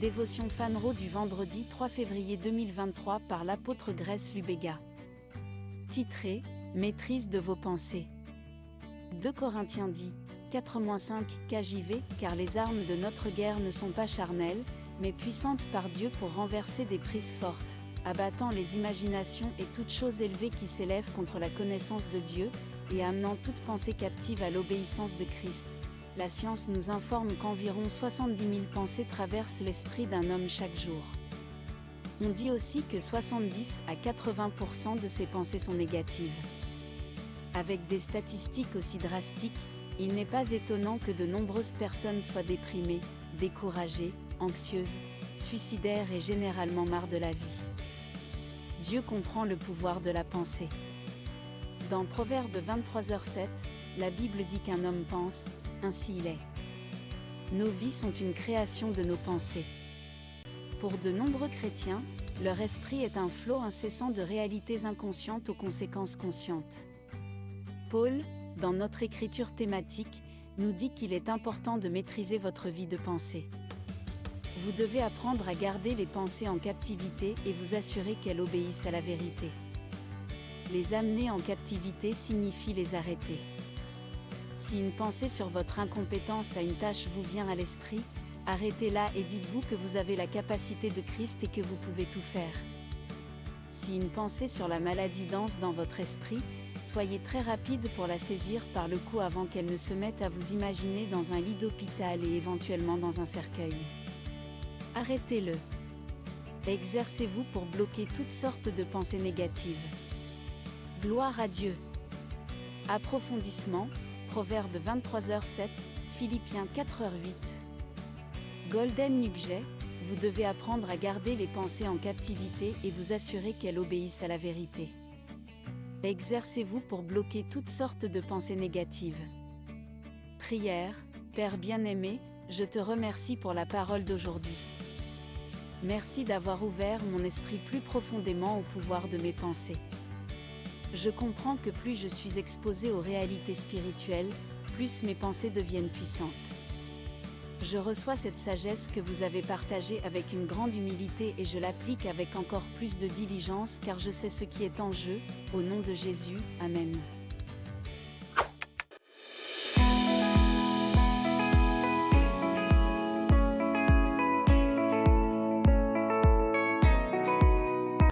Dévotion Fanro du vendredi 3 février 2023 par l'apôtre Grèce Lubega. Titré « Maîtrise de vos pensées ». 2 Corinthiens dit, 4-5 KJV, car les armes de notre guerre ne sont pas charnelles, mais puissantes par Dieu pour renverser des prises fortes, abattant les imaginations et toutes choses élevées qui s'élèvent contre la connaissance de Dieu, et amenant toute pensée captive à l'obéissance de Christ. La science nous informe qu'environ 70 000 pensées traversent l'esprit d'un homme chaque jour. On dit aussi que 70 à 80% de ces pensées sont négatives. Avec des statistiques aussi drastiques, il n'est pas étonnant que de nombreuses personnes soient déprimées, découragées, anxieuses, suicidaires et généralement marre de la vie. Dieu comprend le pouvoir de la pensée. Dans Proverbe 23h7, la Bible dit qu'un homme pense, ainsi il est. Nos vies sont une création de nos pensées. Pour de nombreux chrétiens, leur esprit est un flot incessant de réalités inconscientes aux conséquences conscientes. Paul, dans notre écriture thématique, nous dit qu'il est important de maîtriser votre vie de pensée. Vous devez apprendre à garder les pensées en captivité et vous assurer qu'elles obéissent à la vérité. Les amener en captivité signifie les arrêter. Si une pensée sur votre incompétence à une tâche vous vient à l'esprit, arrêtez-la et dites-vous que vous avez la capacité de Christ et que vous pouvez tout faire. Si une pensée sur la maladie danse dans votre esprit, soyez très rapide pour la saisir par le cou avant qu'elle ne se mette à vous imaginer dans un lit d'hôpital et éventuellement dans un cercueil. Arrêtez-le. Exercez-vous pour bloquer toutes sortes de pensées négatives. Gloire à Dieu. Approfondissement, Proverbe 23h7, Philippiens 4h8. Golden Nugget, vous devez apprendre à garder les pensées en captivité et vous assurer qu'elles obéissent à la vérité. Exercez-vous pour bloquer toutes sortes de pensées négatives. Prière, Père bien-aimé, je te remercie pour la parole d'aujourd'hui. Merci d'avoir ouvert mon esprit plus profondément au pouvoir de mes pensées. Je comprends que plus je suis exposé aux réalités spirituelles, plus mes pensées deviennent puissantes. Je reçois cette sagesse que vous avez partagée avec une grande humilité et je l'applique avec encore plus de diligence car je sais ce qui est en jeu, au nom de Jésus, Amen.